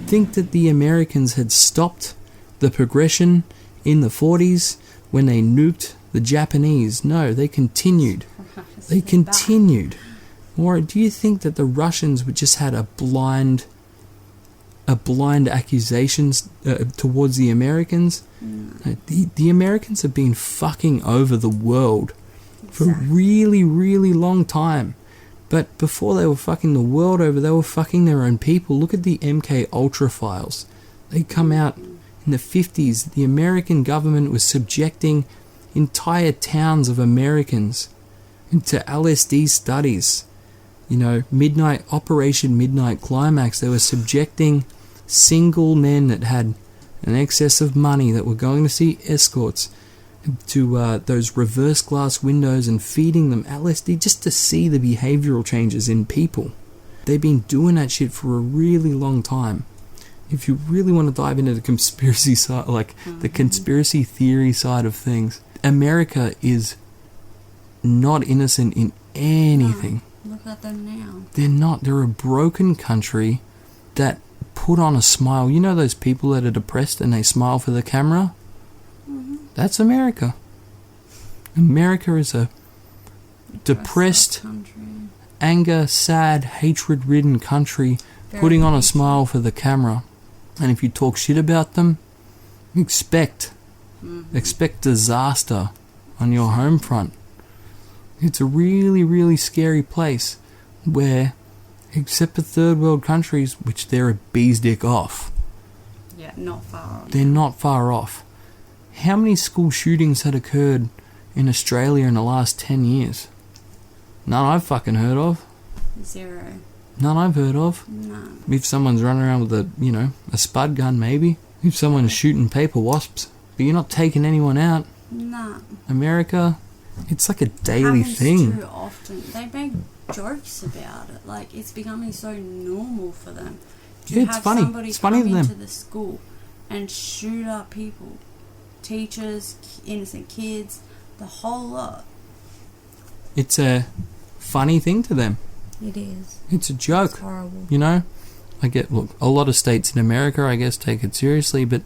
think that the Americans had stopped the progression in the 40s when they nuked the Japanese. No, they continued. They continued. Or do you think that the Russians just had a blind accusations towards the Americans? No, the Americans have been fucking over the world for a really, really long time. But before they were fucking the world over, they were fucking their own people. Look at the MK Ultra files. They come out in the 50s. The American government was subjecting entire towns of Americans into LSD studies. You know, Operation Midnight Climax. They were subjecting single men that had an excess of money that were going to see escorts to those reverse glass windows and feeding them LSD just to see the behavioral changes in people. They've been doing that shit for a really long time. If you really want to dive into the conspiracy side, like the conspiracy theory side of things, America is not innocent in anything. Look at them now. They're not. They're a broken country that put on a smile. You know those people that are depressed and they smile for the camera? That's America. America is a depressed, anger, sad, hatred-ridden country putting on a smile for the camera. And if you talk shit about them, expect disaster on your home front. It's a really, really scary place where, except for third world countries, which they're a bee's dick off. Yeah, not far off. They're not far off. How many school shootings had occurred in Australia in the last 10 years? None I've fucking heard of. 0. None I've heard of. None. If someone's running around with a spud gun, maybe. If someone's shooting paper wasps. But you're not taking anyone out. Nah. America, it's like a daily thing. Too often. They make jokes about it. Like, it's becoming so normal for them. Yeah, it's funny. Somebody It's funny to them. into the school and shoot up people. Teachers, innocent kids, the whole lot. It's a funny thing to them. It is. It's a joke. It's horrible. You know? Look, a lot of states in America, I guess, take it seriously, but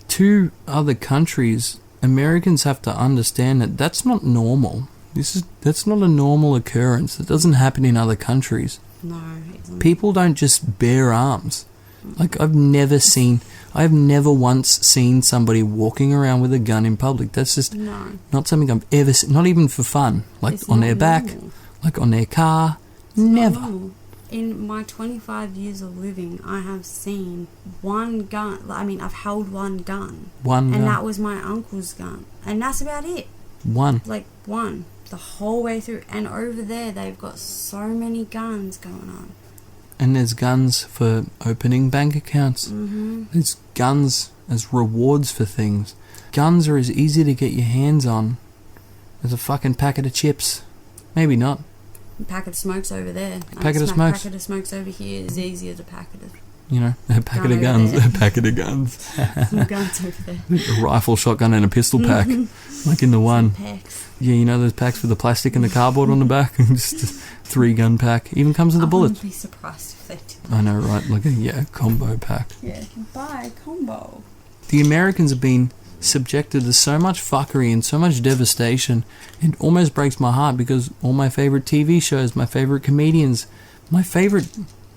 to other countries, Americans have to understand that that's not normal. That's not a normal occurrence. It doesn't happen in other countries. No. People don't just bear arms. Like, I've never once seen somebody walking around with a gun in public. That's just not something I've ever seen, not even for fun. Like, it's on their back, like on their car. It's never. In my 25 years of living, I have seen one gun. I mean, I've held one gun. And that was my uncle's gun. And that's about it. One. Like, one. The whole way through. And over there, they've got so many guns going on. And there's guns for opening bank accounts. There's guns as rewards for things. Guns are as easy to get your hands on as a fucking packet of chips. Maybe not. A packet of smokes over there. Packet of smokes. Packet of smokes over here is easy as a packet of... a packet of guns. A packet of guns. Some guns over there. A rifle, shotgun and a pistol pack. Like in the one. Packs. Yeah, you know those packs with the plastic and the cardboard on the back? Just a 3-gun pack. Even comes with a bullet. I wouldn't be surprised if they did. I know, right? Like a combo pack. Yeah, you can buy a combo. The Americans have been subjected to so much fuckery and so much devastation. It almost breaks my heart because all my favourite TV shows, my favourite comedians, my favourite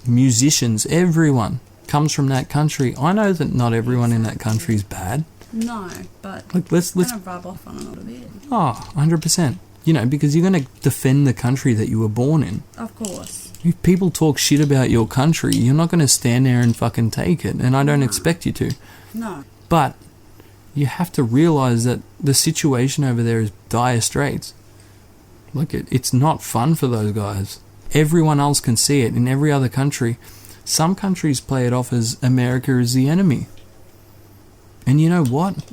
musicians, everyone comes from that country. I know that not everyone in that country is bad. No, but like, let's kind of rub off on it a little bit. Oh, 100%. Because you're going to defend the country that you were born in. Of course. If people talk shit about your country, you're not going to stand there and fucking take it, and I don't expect you to. No. But you have to realise that the situation over there is dire straits. Like, it's not fun for those guys. Everyone else can see it in every other country. Some countries play it off as America is the enemy. And you know what?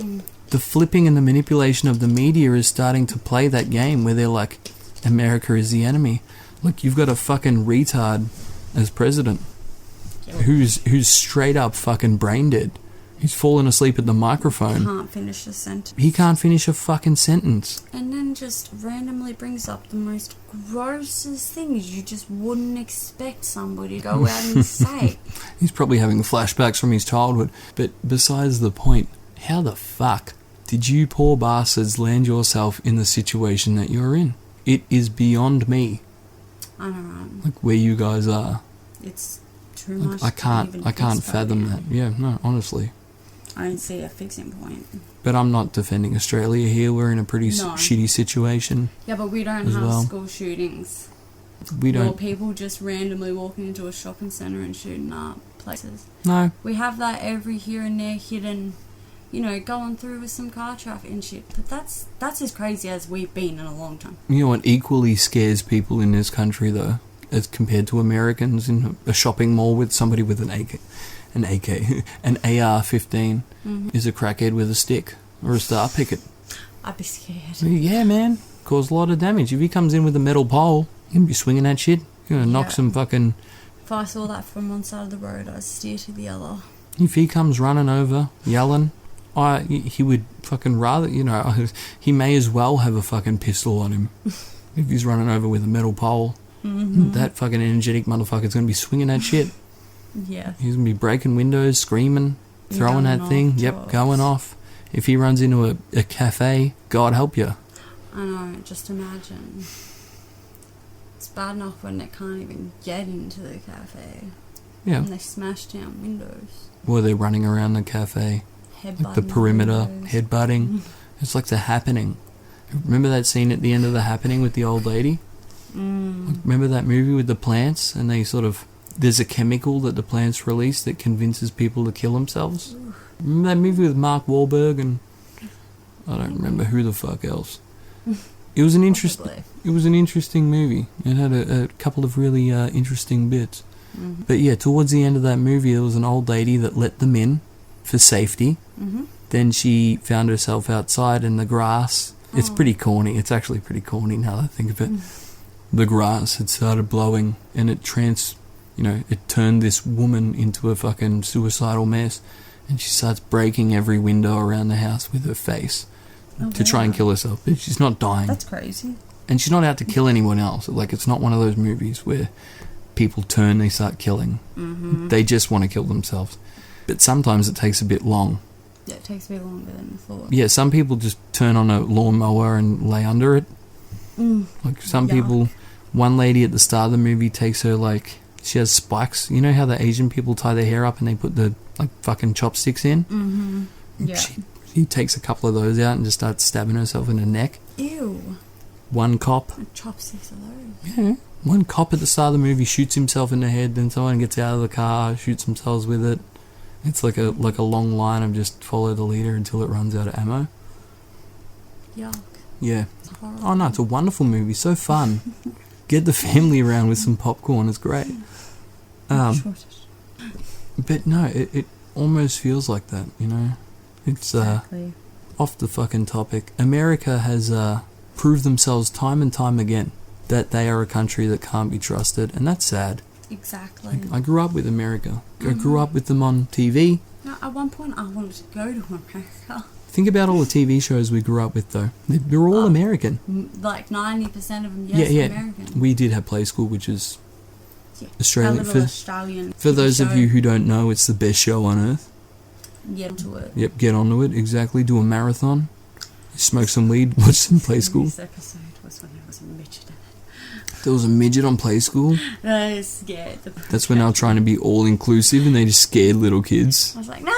The flipping and the manipulation of the media is starting to play that game where they're like, America is the enemy. Look, you've got a fucking retard as president who's straight up fucking brain dead. He's fallen asleep at the microphone. Can't finish a sentence. He can't finish a fucking sentence. And then just randomly brings up the most grossest things you just wouldn't expect somebody to go out and say. He's probably having flashbacks from his childhood. But besides the point, how the fuck did you poor bastards land yourself in the situation that you're in? It is beyond me. I know, right? Like where you guys are. It's too much. I can't fathom that. Yeah, no, honestly. I don't see a fixing point. But I'm not defending Australia here. We're in a pretty shitty situation. Yeah, but we don't have school shootings. We don't. Or people just randomly walking into a shopping centre and shooting up places. No. We have that every here and there hidden, you know, going through with some car traffic and shit. But that's as crazy as we've been in a long time. You know what equally scares people in this country, though, as compared to Americans in a shopping mall with somebody with an AR-15 is a crackhead with a stick or a star picket. I'd be scared. Yeah, man. Cause a lot of damage. If he comes in with a metal pole, you can be swinging that shit. You're gonna knock some fucking... If I saw that from one side of the road, I'd steer to the other. If he comes running over, yelling, he would fucking rather, you know, he may as well have a fucking pistol on him. If he's running over with a metal pole. That fucking energetic motherfucker's gonna be swinging that shit. Yeah. He's going to be breaking windows, screaming, throwing that thing. Yep, going off. If he runs into a cafe, God help you. I know, just imagine. It's bad enough when they can't even get into the cafe. Yeah. And they smash down windows. Or they're running around the cafe. Like the perimeter, windows. headbutting. It's like The Happening. Remember that scene at the end of The Happening with the old lady? Remember that movie with the plants and they sort of... There's a chemical that the plants release that convinces people to kill themselves. Remember that movie with Mark Wahlberg and I don't remember who the fuck else. It was an interesting movie. It had a couple of really interesting bits. But yeah, towards the end of that movie, there was an old lady that let them in for safety. Then she found herself outside in the grass. It's pretty corny. It's actually pretty corny now that I think of it. The grass had started blowing and it turned this woman into a fucking suicidal mess, and she starts breaking every window around the house with her face to try and kill herself. But she's not dying. That's crazy. And she's not out to kill anyone else. Like, it's not one of those movies where people turn, they start killing. They just want to kill themselves. But sometimes it takes a bit long. Yeah, it takes a bit longer than I thought. Yeah, some people just turn on a lawnmower and lay under it. Like some people, one lady at the start of the movie takes her, like... She has spikes. You know how the Asian people tie their hair up and they put the fucking chopsticks in? Yeah. She takes a couple of those out and just starts stabbing herself in the neck. Ew. One cop. And chopsticks are those. Yeah. One cop at the start of the movie shoots himself in the head. Then someone gets out of the car, shoots themselves with it. It's like a long line of just follow the leader until it runs out of ammo. Yuck. Yeah. Oh no, it's a wonderful movie. So fun. Get the family around with some popcorn. It's great. But no, it almost feels like that, you know. It's exactly. Off the fucking topic. America has proved themselves time and time again that they are a country that can't be trusted, and that's sad. Exactly. I grew up with America. I grew up with them on TV. No, at one point I wanted to go to America. Think about all the TV shows we grew up with, though. They're all American. Like 90% of them, yes, American. We did have Play School, which is Australian. Australian. For those of you who don't know, it's the best show on earth. Get onto it. Yep, get onto it, exactly. Do a marathon. Smoke some weed, watch some Play School. This episode was when there was a midget in it. There was a midget on Play School? I was scared. That's when they were trying to be all-inclusive and they just scared little kids. I was like, no!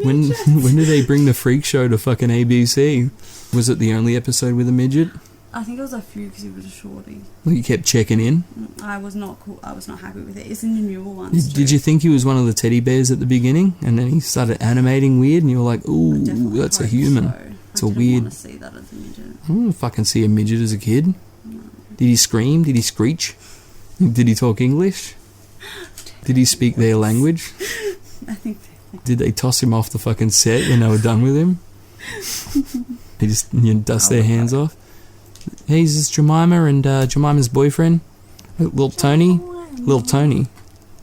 When did they bring the freak show to fucking ABC? Was it the only episode with a midget? I think it was a few because he was a shorty. Well, you kept checking in? I was not cool. I was not happy with it. It's in the newer ones. Did you think he was one of the teddy bears at the beginning? And then he started animating weird and you were like, ooh, that's a human. So. It's a weird... I want to see that as a midget. I don't want to fucking see a midget as a kid. No. Did he scream? Did he screech? Did he talk English? Did he speak their language? I think Did they toss him off the fucking set when they were done with him? They just dust their hands off. Hey, this is Jemima and Jemima's boyfriend, little Tony. Little Tony.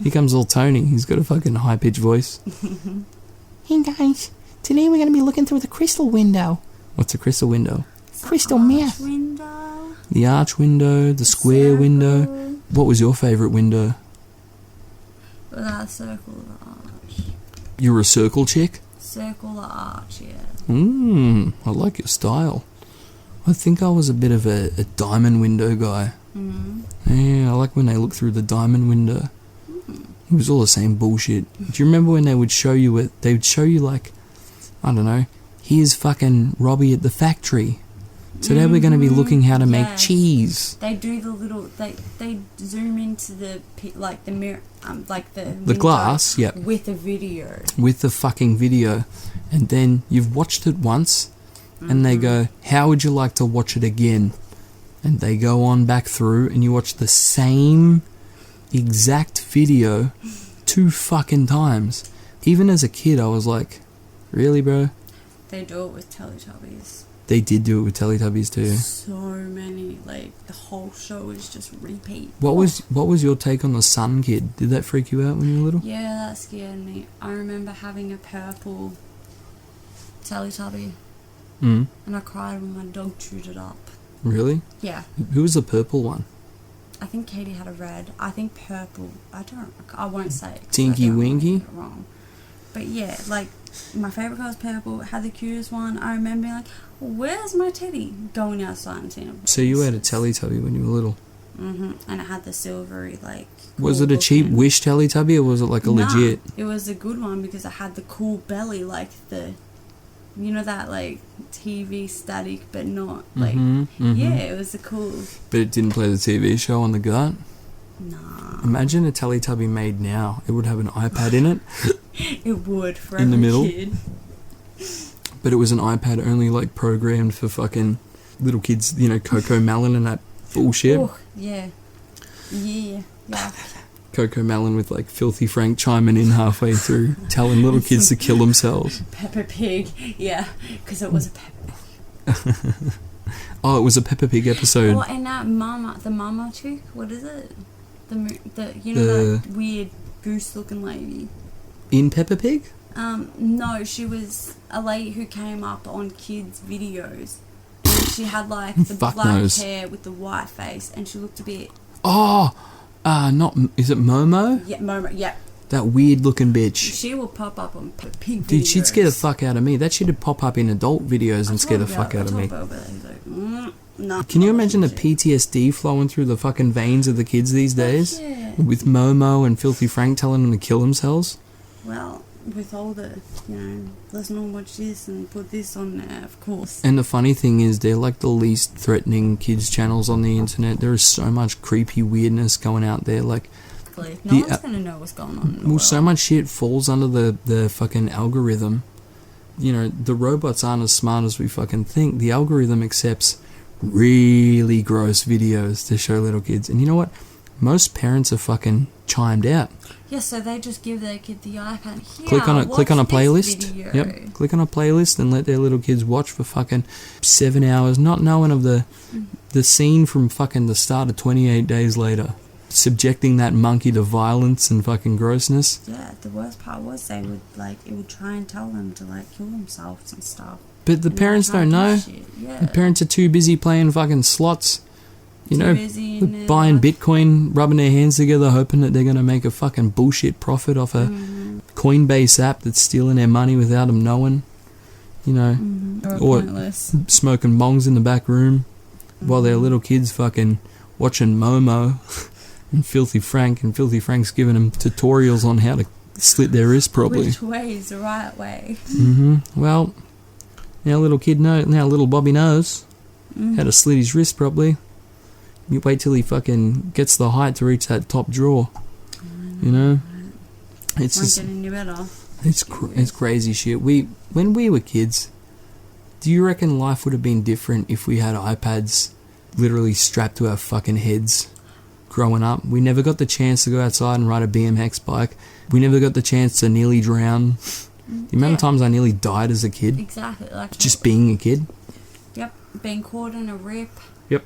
Here comes little Tony. He's got a fucking high-pitched voice. Hey, morning, guys. Today we're going to be looking through the crystal window. What's a crystal window? Crystal meth. Window. The arch window, the square circle. window. What was your favourite window? That circle, the arch. You were a circle chick? Circle, the arch, yeah. I like your style. I think I was a bit of a diamond window guy. Yeah, I like when they look through the diamond window. It was all the same bullshit. Do you remember when they would show you it? They would show you like, I don't know, here's fucking Robbie at the factory. Today we're going to be looking how to make cheese. They do the little, they zoom into the mirror, like the glass, yeah, with a video. With the fucking video. And then you've watched it once and they go, how would you like to watch it again? And they go on back through and you watch the same exact video 2 fucking times. Even as a kid, I was like, really, bro? They do it with Teletubbies. They did do it with Teletubbies too. So many, like, the whole show is just repeat. What was your take on the Sun Kid? Did that freak you out when you were little? Yeah, that scared me. I remember having a purple Teletubby. And I cried when my dog chewed it up. Really? Yeah. Who was the purple one? I think Katie had a red. I think purple. I won't say it. Tinky Winky? Wrong. But yeah, like, my favourite colour is purple. It had the cutest one. I remember being like, where's my teddy? Going outside and seeing it. So you had a Teletubby when you were little? And it had the silvery, like... Was it a cheap Wish Teletubby or was it like a legit? It was a good one because it had the cool belly, like the... You know that, like, TV static, but not, like... Yeah, it was a cool... But it didn't play the TV show on the gut? Nah. Imagine a Teletubby made now. It would have an iPad in it. It would, for in the middle. Kid. But it was an iPad only, like, programmed for fucking little kids, you know, Coco Melon and that bullshit. Oh, yeah. Yeah. Coco Melon with, like, Filthy Frank chiming in halfway through, telling little kids to kill themselves. Peppa Pig, yeah, because it was a Peppa Pig. Oh, it was a Peppa Pig episode. Oh, and that the mama chick, what is it? That weird goose-looking lady. In Peppa Pig? No, she was a lady who came up on kids' videos. And she had, like, the black hair with the white face, and she looked a bit... Oh! Is it Momo? Yeah, Momo, yeah. That weird looking bitch. She will pop up on Pig videos. Dude, she'd scare the fuck out of me. That shit'd pop up in adult videos and scare the fuck out of me. No, can you imagine the PTSD flowing through the fucking veins of the kids these days? Yeah. With Momo and Filthy Frank telling them to kill themselves? Well, with all the, let's not watch this and put this on there, of course. And the funny thing is, they're like the least threatening kids channels on the internet. There is so much creepy weirdness going out there. Like, no one's going to know what's going on in the world. So much shit falls under the fucking algorithm. You know, the robots aren't as smart as we fucking think. The algorithm accepts really gross videos to show little kids. And you know what? Most parents are fucking chimed out. Yeah, so they just give their kid the iPad. Here, click on a playlist. Yep. Click on a playlist and let their little kids watch for fucking 7 hours, not knowing of the scene from fucking the start of 28 Days Later. Subjecting that monkey to violence and fucking grossness. Yeah, the worst part was it would try and tell them to, like, kill themselves and stuff. But the parents don't know. Yeah. The parents are too busy playing fucking slots. Buying Bitcoin, rubbing their hands together, hoping that they're going to make a fucking bullshit profit off a Coinbase app that's stealing their money without them knowing. Or smoking bongs in the back room while their little kids fucking watching Momo and Filthy Frank, and Filthy Frank's giving them tutorials on how to slit their wrist properly. Which way is the right way? Well, now little Bobby knows how to slit his wrist properly. You wait till he fucking gets the height to reach that top drawer. It's just, get any better. It's crazy shit. When we were kids, do you reckon life would have been different if we had iPads literally strapped to our fucking heads growing up? We never got the chance to go outside and ride a BMX bike. We never got the chance to nearly drown. The amount of times I nearly died as a kid. Exactly. Like just being a kid. Yep. Being caught in a rip. Yep.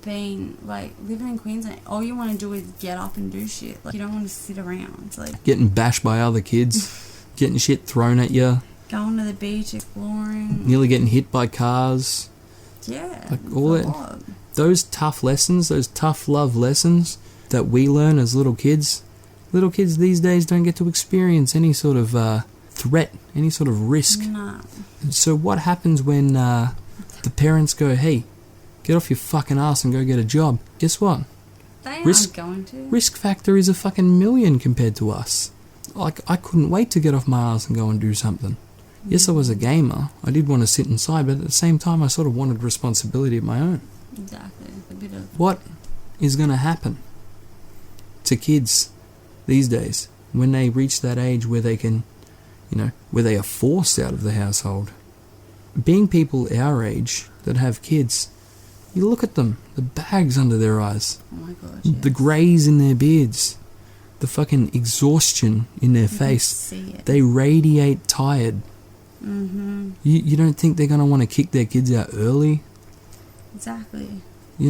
Being, like, living in Queensland, all you want to do is get up and do shit. Like, you don't want to sit around. It's like getting bashed by other kids. getting shit thrown at you. Going to the beach, exploring. Nearly getting hit by cars. Yeah. Like all that. Those tough lessons, those tough love lessons that we learn as little kids these days don't get to experience any sort of threat, any sort of risk. No. So what happens when the parents go, hey, get off your fucking ass and go get a job? Guess what? They aren't going to. Risk factor is a fucking million compared to us. Like, I couldn't wait to get off my ass and go and do something. Yes, I was a gamer. I did want to sit inside, but at the same time, I sort of wanted responsibility of my own. Exactly. A bit of... What is going to happen to kids these days when they reach that age where they can, where they are forced out of the household? Being people our age that have kids, you look at them, the bags under their eyes, oh my God, yes. The greys in their beards, the fucking exhaustion in their face. See it. They radiate tired. Mm-hmm. You don't think they're going to want to kick their kids out early? Exactly. They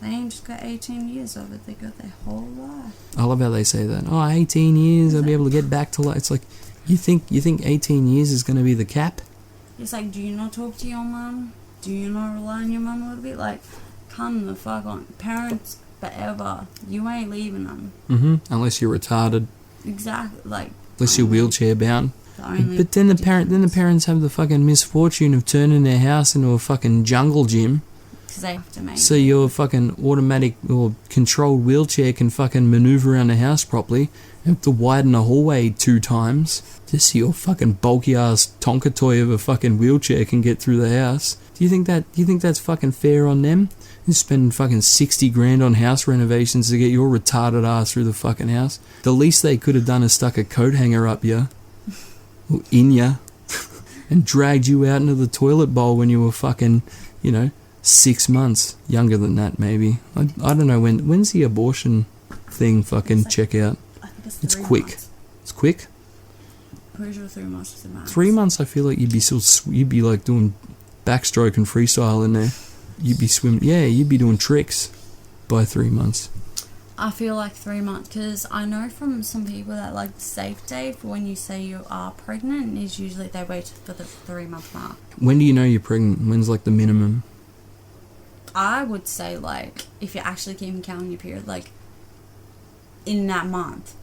ain't just got 18 years of it. They got their whole life. I love how they say that. 18 years, I'll be able to get back to life. It's like, you think 18 years is going to be the cap? It's like, do you not talk to your mum? Do you not rely on your mum a little bit? Like, come the fuck on. Parents forever. You ain't leaving them. Mm-hmm. Unless you're retarded. Exactly. Like, unless you're wheelchair bound. But then the parents have the fucking misfortune of turning their house into a fucking jungle gym. Because they have to make so your fucking automatic or controlled wheelchair can fucking maneuver around the house properly. You have to widen the hallway 2 times just so your fucking bulky ass Tonka toy of a fucking wheelchair can get through the house. Do you think that's fucking fair on them? You spend fucking 60 grand on house renovations to get your retarded ass through the fucking house. The least they could have done is stuck a coat hanger up ya. Or in ya. And dragged you out into the toilet bowl when you were fucking, 6 months. Younger than that, maybe. I don't know, when's the abortion thing fucking check out? I think it's quick. Months. It's quick? Pretty sure 3 months is the max. 3 months, I feel like you'd be like doing backstroke and freestyle in there. You'd be swimming. Yeah, you'd be doing tricks by 3 months. I feel like 3 months, because I know from some people that like the safe date for when you say you are pregnant is usually they wait for the 3 month mark. When do you know you're pregnant? When's like the minimum? I would say like if you're actually keeping count on your period, like in that month.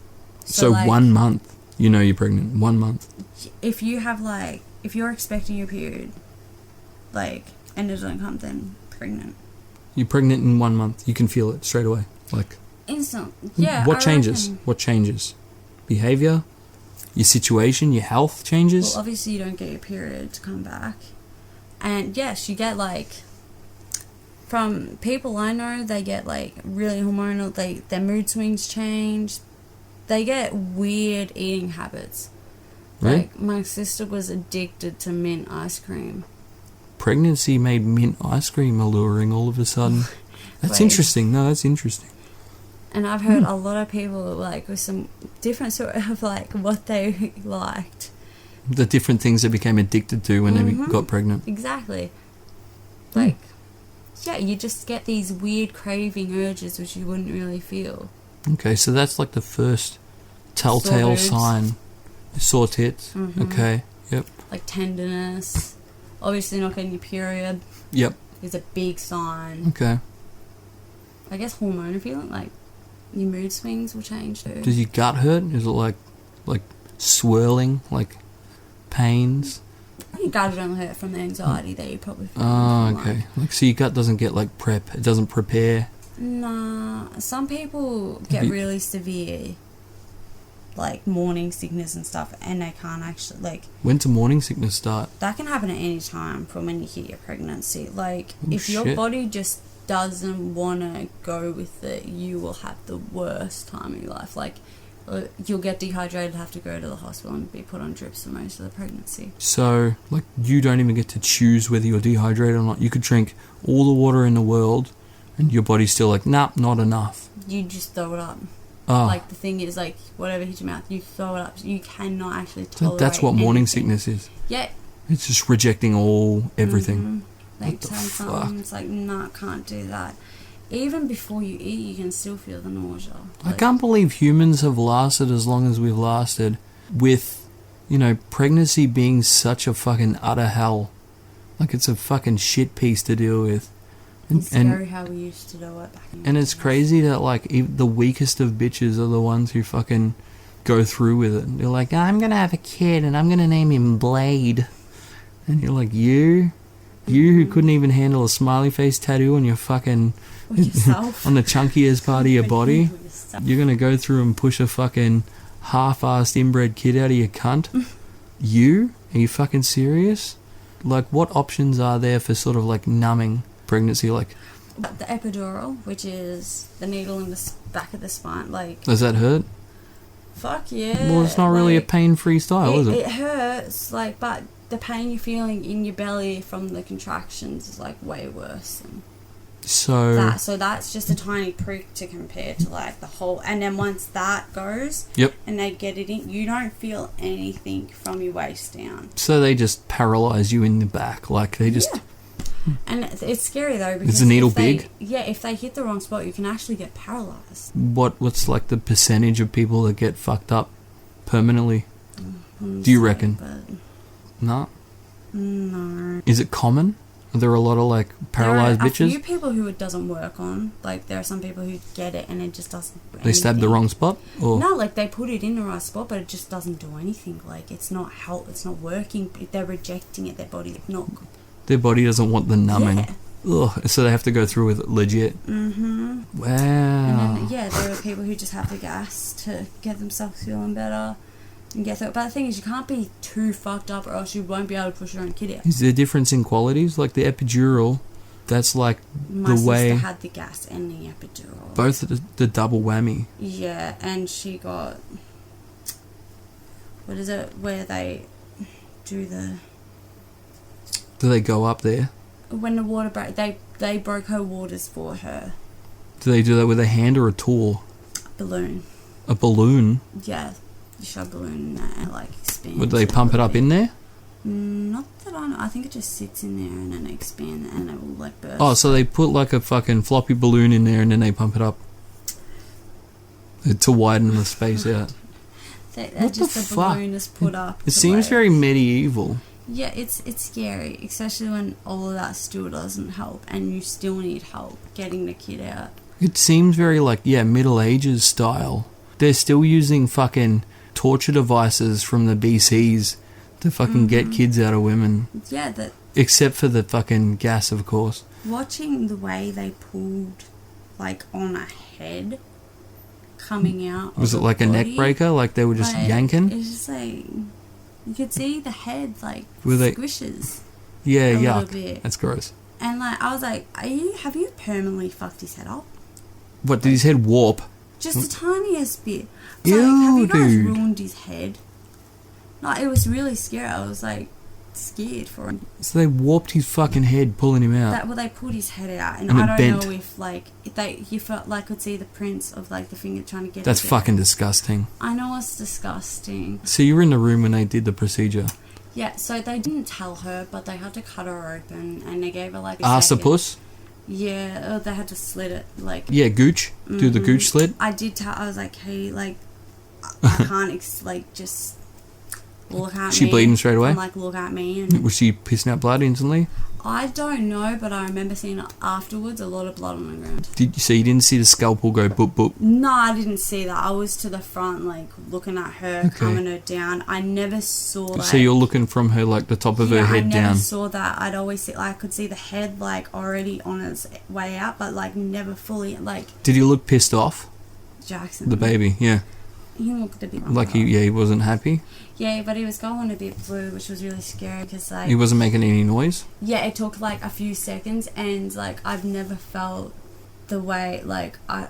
So like, 1 month, you know you're pregnant. 1 month. If you have like, if you're expecting your period, like, and it doesn't come, then pregnant. You're pregnant in 1 month. You can feel it straight away. Like instant. Yeah. What changes? What changes? Behavior? Your situation? Your health changes? Well, obviously you don't get your period to come back. And yes, you get like, from people I know, they get like really hormonal, their mood swings change. They get weird eating habits. Right? Like my sister was addicted to mint ice cream. Pregnancy made mint ice cream alluring all of a sudden. That's interesting. No, that's interesting. And I've heard a lot of people like with some different sort of like what they liked. The different things they became addicted to when they got pregnant. Exactly. Like, yeah, you just get these weird craving urges which you wouldn't really feel. Okay, so that's like the first telltale sign. Sore tits. Okay, yep. Like tenderness. Obviously not getting your period. Yep. Is a big sign. Okay. I guess hormonal feeling, like your mood swings will change too. Does your gut hurt? Is it like swirling, like pains? Your gut will only hurt from the anxiety that you probably feel. Oh, okay. Like, so your gut doesn't get like prep. It doesn't prepare. Nah. Some people get really severe, like morning sickness and stuff, and they can't actually like. When does morning sickness start? That can happen at any time from when you hit your pregnancy. Like, if your body just doesn't want to go with it, you will have the worst time in your life. Like, you'll get dehydrated, have to go to the hospital and be put on drips for most of the pregnancy. So, like, you don't even get to choose whether you're dehydrated or not. You could drink all the water in the world and your body's still like, nah, not enough. You just throw it up. Oh. Like, the thing is, like, whatever hits your mouth, you throw it up. You cannot actually tolerate That's what morning anything. sickness is. Yeah. It's just rejecting everything. Like, something, it's like, nah, can't do that. Even before you eat, you can still feel the nausea. I can't believe humans have lasted as long as we've lasted with you know, pregnancy being such a fucking utter hell. Like, it's a fucking shit piece to deal with. It's scary how we used to do it back in the And it's days. crazy that, like, the weakest of bitches are the ones who fucking go through with it. They're like, I'm going to have a kid and I'm going to name him Blade. And you're like, you who couldn't even handle a smiley face tattoo on your fucking... on the chunkiest part of your body, you're going to go through and push a fucking half-assed inbred kid out of your cunt? You? Are you fucking serious? Like, what options are there for sort of, like, numbing pregnancy? Like, the epidural, which is the needle in the back of the spine, like... Does that hurt? Fuck yeah. Well, it's not really a pain-free style, is it? It hurts, like, but the pain you're feeling in your belly from the contractions is, like, way worse than... So that's just a tiny prick to compare to, like, the whole... And then once that goes... Yep. And they get it in, you don't feel anything from your waist down. So they just paralyse you in the back. Like, they just... Yeah. And it's scary, though, because... Is the needle big? Yeah, if they hit the wrong spot, you can actually get paralysed. What's, like, the percentage of people that get fucked up permanently? Do you reckon? No? No. Is it common? Are there a lot of, like, paralysed bitches? There are a few people who it doesn't work on. Like, there are some people who get it and it just doesn't do They stab the wrong spot? Or? No, like, they put it in the right spot, but it just doesn't do anything. Like, it's not it's not working. They're rejecting it. Their body not... Their body doesn't want the numbing. Yeah. Ugh, so they have to go through with it legit. Mm-hmm. Wow. And then, yeah, there are people who just have the gas to get themselves feeling better and get through it. But the thing is, you can't be too fucked up or else you won't be able to push your own kid out. Is there a difference in qualities? Like the epidural, that's like My the way... sister had the gas and the epidural. Both the double whammy. Yeah, and she got... What is it? Where they do the... Do they go up there? When the water broke, they broke her waters for her. Do they do that with a hand or a tool? Balloon. A balloon? Yeah, you shove a balloon in there and like expand. Would they pump it up in there? Not that I know. I think it just sits in there and then they expand and it will like burst. Oh, so they put like a fucking floppy balloon in there and then they pump it up to widen the space out. What just the balloon is put up. It seems very medieval. Yeah, it's scary, especially when all of that still doesn't help and you still need help getting the kid out. It seems very like, yeah, Middle Ages style. They're still using fucking torture devices from the BCs to fucking get kids out of women. Yeah, except for the fucking gas, of course. Watching the way they pulled, like, on a head coming out. Was it like a neck breaker? Like they were just yanking? It's just like... You could see the head, like, they squishes. Yeah, a yuck. little bit. That's gross. And, like, I was like, have you permanently fucked his head up? What, did his head warp? Just the tiniest bit. Ew, like, have you guys dude. ruined his head? No, it was really scary. I was, like, scared for him. So they warped his fucking head, pulling him out. They pulled his head out. And And I it don't bent. know if, like, you felt like could see the prints of, like, the finger trying to get That's it there. fucking disgusting. I know it's disgusting. So you were in the room when they did the procedure? Yeah, so they didn't tell her, but they had to cut her open, and they gave her like a Arsopus? Yeah, they had to slit it, like... Yeah, gooch. Do the gooch slit? I did tell... I was like, hey, like, I can't, just look at me. She bleeding straight away? And, like, look at me. And Was she pissing out blood instantly? I don't know, but I remember seeing afterwards a lot of blood on the ground. So you didn't see the scalpel go boop boop? No, I didn't see that. I was to the front, like, looking at her, calming her down. I never saw that. So you're looking from her, like, the top of her head down? I never saw that. I'd always see, like, I could see the head, like, already on its way out, but, like, never fully, like... Did he look pissed off? Jackson. The baby, yeah. He looked a bit... Like, he wasn't happy? Yeah, but he was going a bit blue, which was really scary, because, like... He wasn't making any noise? Yeah, it took, like, a few seconds, and, like, I've never felt the way, like, I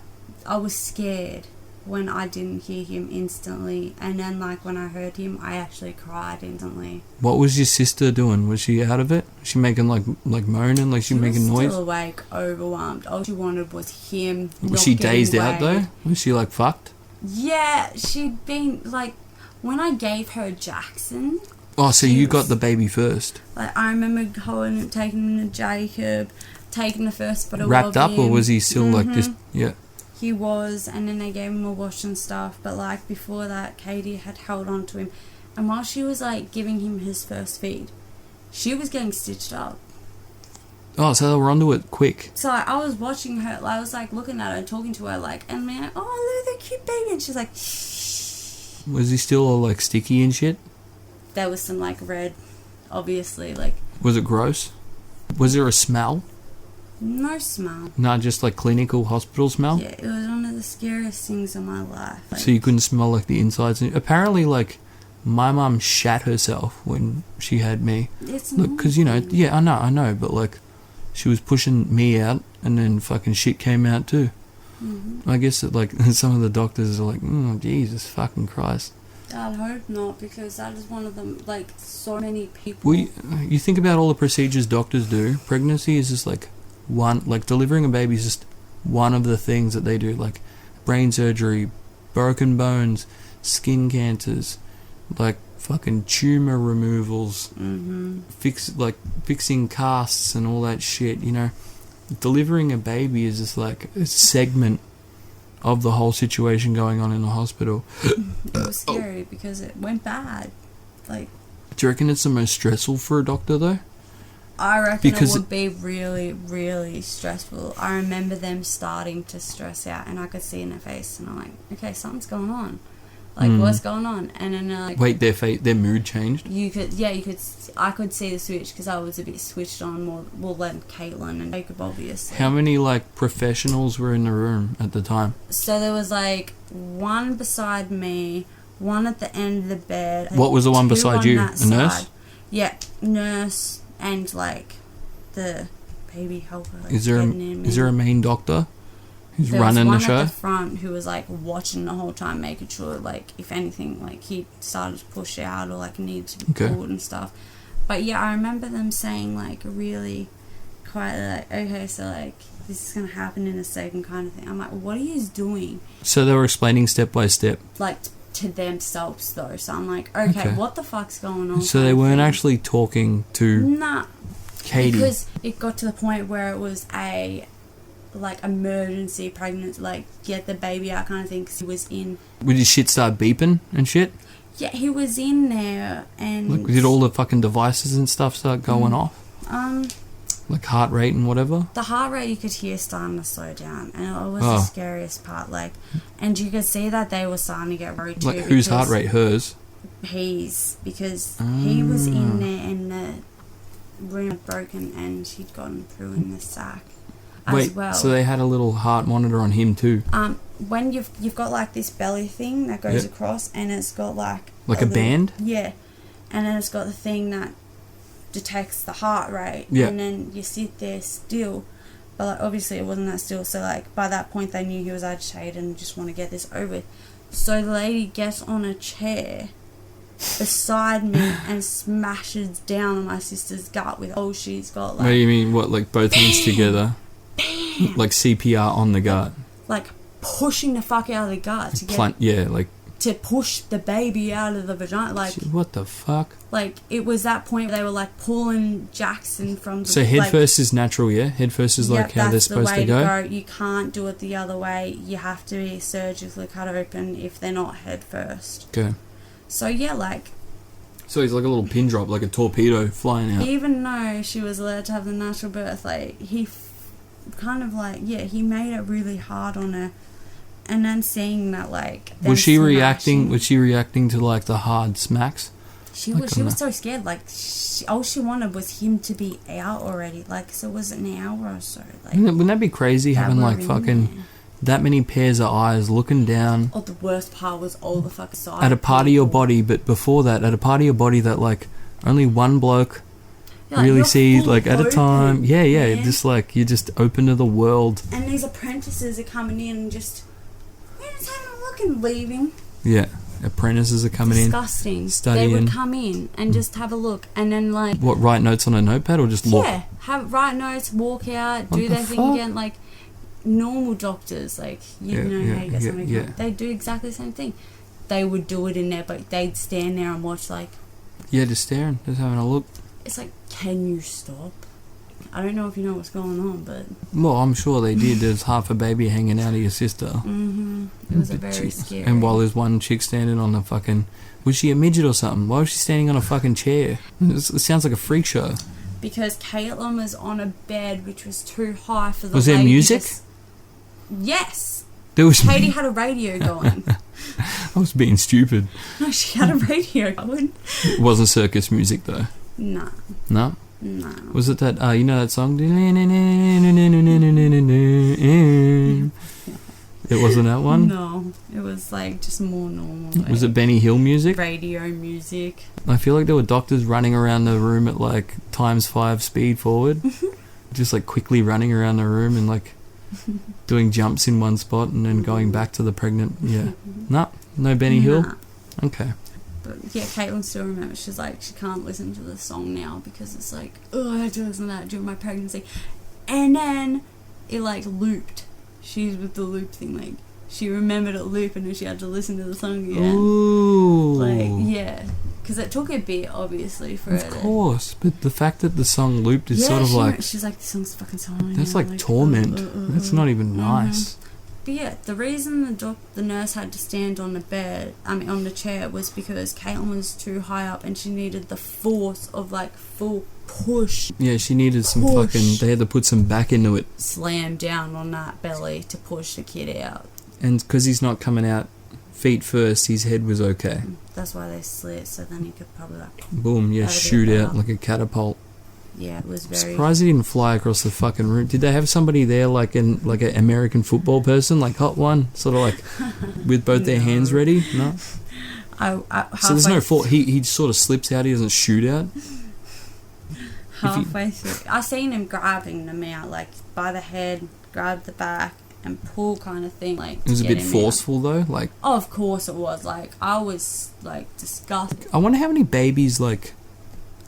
was scared when I didn't hear him instantly, and then, like, when I heard him, I actually cried instantly. What was your sister doing? Was she out of it? Was she making, like moaning? Like, she making noise? She was still awake, overwhelmed. All she wanted was him. Was she dazed out, though? Was she, like, fucked? Yeah, she'd been, like... When I gave her Jackson... Oh, so you got the baby first? Like, I remember holding him, taking him to Jacob, taking the first photo wrapped up, or was he still, like, just... Yeah. He was, and then they gave him a wash and stuff. But, like, before that, Katie had held on to him. And while she was like giving him his first feed, she was getting stitched up. Oh, so they were onto it quick. So I was watching her, I was like looking at her and talking to her, like, and I'm like, oh, look at that cute baby. And she's like, shh. Was he still all like sticky and shit? There was some like red, obviously, like. Was it gross? Was there a smell? No smell. Not just like clinical hospital smell? Yeah, it was one of the scariest things in my life. Like, so you couldn't smell like the insides? Apparently, like, my mum shat herself when she had me. It's look, because, you know, yeah, I know, but like, she was pushing me out and then fucking shit came out too. Mm-hmm. I guess that, like, some of the doctors are like, oh, Jesus fucking Christ. I'd hope not, because that is one of them, like, so many people. Well, you think about all the procedures doctors do. Pregnancy is just like one, like delivering a baby is just one of the things that they do, like brain surgery, broken bones, skin cancers, like fucking tumor removals, fixing casts and all that shit, you know. Delivering a baby is just like a segment of the whole situation going on in the hospital. It was scary because it went bad. Like, do you reckon it's the most stressful for a doctor though? I reckon it would be really, really stressful. I remember them starting to stress out, and I could see in their face, and I'm like, okay, something's going on. Like, what's going on? And then like, wait, their mood changed? I could see the switch because I was a bit switched on more than Caitlin and Jacob, obviously. How many like professionals were in the room at the time? So there was like one beside me, one at the end of the bed. What was the one beside you? A nurse? Yeah, nurse and like the baby helper. Like, is there a main doctor who's running the show? There was one at the front who was like watching the whole time, making sure like if anything like he started to push out or like needed to be pulled and stuff. But yeah, I remember them saying like really quietly like, okay, so like this is gonna happen in a second kind of thing. I'm like, what are you doing? So they were explaining step by step. Like to themselves though. So I'm like, okay, what the fuck's going on? So they weren't actually talking to Katie. Because it got to the point where it was a like emergency pregnancy, like get the baby out kind of thing. Cause he was in. Would his shit start beeping and shit? Yeah, he was in there, and like, did all the fucking devices and stuff start going off? Like heart rate and whatever. The heart rate you could hear starting to slow down, and it was the scariest part. Like, and you could see that they were starting to get worried too. Like whose heart rate? Hers. Because he was in there, and the room had broken, and she'd gotten through in the sack. Wait, as well. So they had a little heart monitor on him too? When you've got like this belly thing that goes across, and it's got like a band? Yeah. And then it's got the thing that detects the heart rate. Yeah. And then you sit there still. But like obviously it wasn't that still, so like by that point they knew he was agitated and just want to get this over with. So the lady gets on a chair beside me and smashes down on my sister's gut with she's got like. What do you mean? What, like both hands together? Bam! Like CPR on the gut. Like pushing the fuck out of the gut to push the baby out of the vagina. Like, what the fuck? Like, it was that point where they were like pulling Jackson from the. So head first is natural, yeah? Head first is like how they're supposed to go? You can't do it the other way. You have to be surgically cut open if they're not head first. Okay. So yeah, like. So he's like a little pin drop, like a torpedo flying out. Even though she was allowed to have the natural birth, like he kind of like he made it really hard on her. And then seeing that, like, was she reacting? Was she reacting to like the hard smacks? She was so scared. Like, all she wanted was him to be out already. Like, so it was an hour or so. Like, wouldn't that be crazy having like fucking that many pairs of eyes looking down? Oh, the worst part was all the fucking side at a part of your body, but before that, at a part of your body that like only one bloke really sees, like at a time. Yeah, man. Just like you're just open to the world. And these apprentices are coming in and just. And leaving. Yeah, apprentices are coming Disgusting. Studying. They would come in and just have a look, and then like what, write notes on a notepad or just look? Yeah, write notes, walk out, do their thing again, like normal doctors. Like how you get somebody. They do exactly the same thing. They would do it in there, but they'd stand there and watch like. Yeah, just staring, just having a look. It's like, can you stop? I don't know if you know what's going on, but... Well, I'm sure they did. There's half a baby hanging out of your sister. Mm-hmm. It was a very scary... And while there's one chick standing on the fucking... Was she a midget or something? Why was she standing on a fucking chair? It sounds like a freak show. Because Caitlin was on a bed which was too high for the Was there music? Yes! There was... Katie had a radio going. I was being stupid. No, she had a radio going. It wasn't circus music, though. No. No? No. Was it that, you know that song? It wasn't that one? No. It was like just more normal. Like, was it Benny Hill music? Radio music. I feel like there were doctors running around the room at like ×5 speed forward. Just like quickly running around the room and like doing jumps in one spot and then going back to the pregnant. Yeah. No Benny Hill? Okay. But yeah, Caitlin still remembers. She's like, she can't listen to the song now because it's like, oh, I had to listen to that during my pregnancy. And then it like looped. She's with the loop thing, like, she remembered it loop and then she had to listen to the song again. Ooh. Like, yeah. Because it took a bit, obviously, for her to... Of course, but the fact that the song looped is sort of like... She's like, this song's fucking song. That's like torment. That's not even nice. But yeah, the reason the nurse had to stand on on the chair was because Caitlin was too high up and she needed the force of like full push. Yeah, she needed some fucking... They had to put some back into it. Slam down on that belly to push the kid out. And because he's not coming out feet first, his head was okay. That's why they slit, so then he could probably like... Boom, yeah, shoot out like a catapult. Yeah, it was very... Surprised he didn't fly across the fucking room. Did they have somebody there like an American football person, like hot one, sort of like with both their hands ready? No. So there's no fault. He sort of slips out. He doesn't shoot out. Halfway through, I seen him grabbing them out, like by the head, grab the back, and pull kind of thing. Like it was a bit forceful though. Like, oh, of course it was. Like I was like disgusted. I wonder how many babies like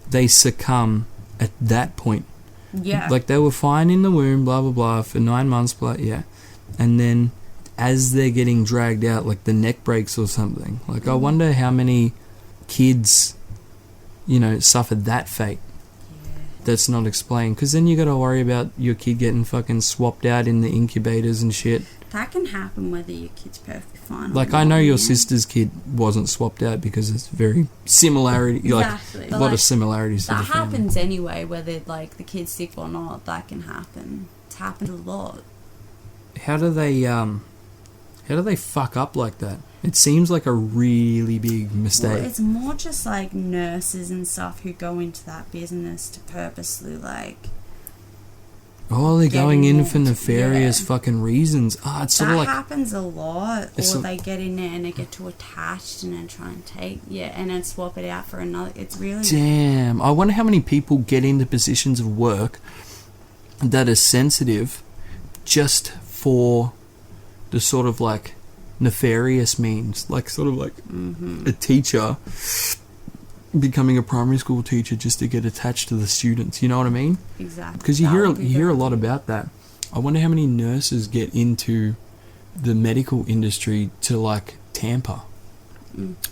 they succumb at that point. Yeah. Like they were fine in the womb, blah blah blah, for 9 months, blah, yeah, and then as they're getting dragged out, like the neck breaks or something. Like I wonder how many kids, suffered that fate. That's not explained, because then you got to worry about your kid getting fucking swapped out in the incubators and shit. That can happen whether your kid's perfectly fine. Like I know your sister's kid wasn't swapped out because it's very similarity, exactly. Like a lot of similarities. That to the family. happens anyway, whether like the kid's sick or not. That can happen. It's happened a lot. How do they fuck up like that? It seems like a really big mistake. Well, it's more just like nurses and stuff who go into that business to purposely like... Oh, they're going in for nefarious fucking reasons. It's sort of like... That happens a lot. Or they get in there and they get too attached and then try and take... Yeah, and then swap it out for another... It's really... Damn. I wonder how many people get into positions of work that are sensitive just for the sort of like nefarious means, like sort of like a teacher becoming a primary school teacher just to get attached to the students, you know what I mean? Exactly. Because you hear a lot about that. I wonder how many nurses get into the medical industry to like tamper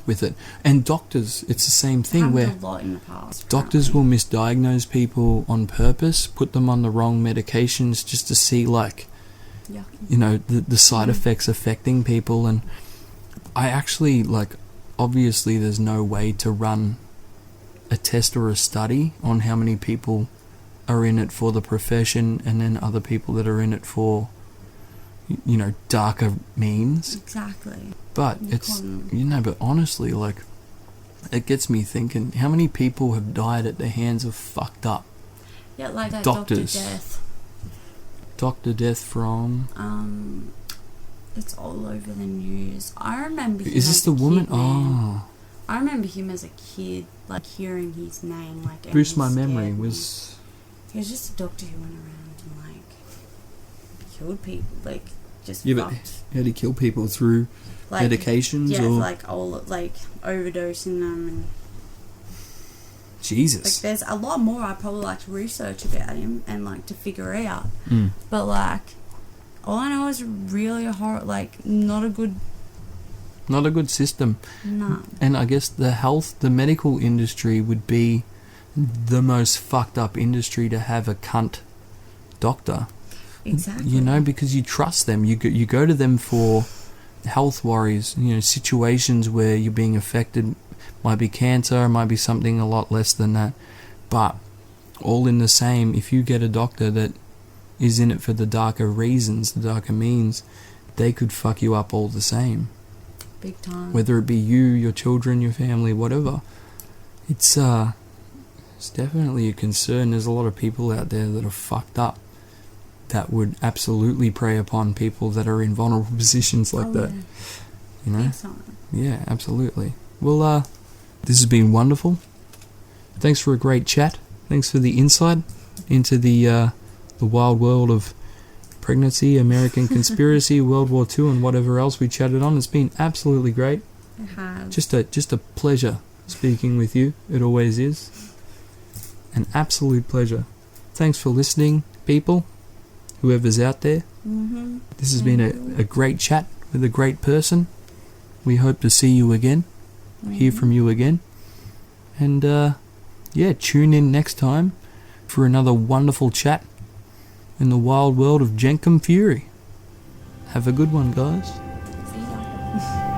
with it. And doctors, it's the same thing where a lot in the past, doctors will misdiagnose people on purpose, put them on the wrong medications just to see like the side effects affecting people. And I actually like, obviously there's no way to run a test or a study on how many people are in it for the profession and then other people that are in it for darker means. Exactly. But but honestly, like, it gets me thinking, how many people have died at the hands of fucked up like that doctors? Dr. Death from... it's all over the news. I remember him. Is this the woman? Oh. I remember him as a kid, like hearing his name, like... Boost my memory was... He was just a doctor who went around and like killed people, like just fucked. But how did he kill people? Through like, medications? Yeah, or? like overdosing them and... Jesus. Like there's a lot more I'd probably like to research about him and like to figure out. But like all I know is really not a good system. No. And I guess the medical industry would be the most fucked up industry to have a cunt doctor. Exactly. You know, because you trust them. You go to them for health worries, you know, situations where you're being affected. Might be cancer, might be something a lot less than that. But all in the same, if you get a doctor that is in it for the darker reasons, the darker means, they could fuck you up all the same. Big time. Whether it be you, your children, your family, whatever. It's definitely a concern. There's a lot of people out there that are fucked up that would absolutely prey upon people that are in vulnerable positions like that. Yeah. You know? Big time. Yeah, absolutely. Well, this has been wonderful. Thanks for a great chat. Thanks for the insight into the wild world of pregnancy, American conspiracy, World War II, and whatever else we chatted on. It's been absolutely great. It has. Just a pleasure speaking with you. It always is. An absolute pleasure. Thanks for listening, people. Whoever's out there. Mm-hmm. This has been a great chat with a great person. We hope to see you again. Hear from you again. And tune in next time for another wonderful chat in the wild world of Jenkum Fury. Have a good one, guys. See ya.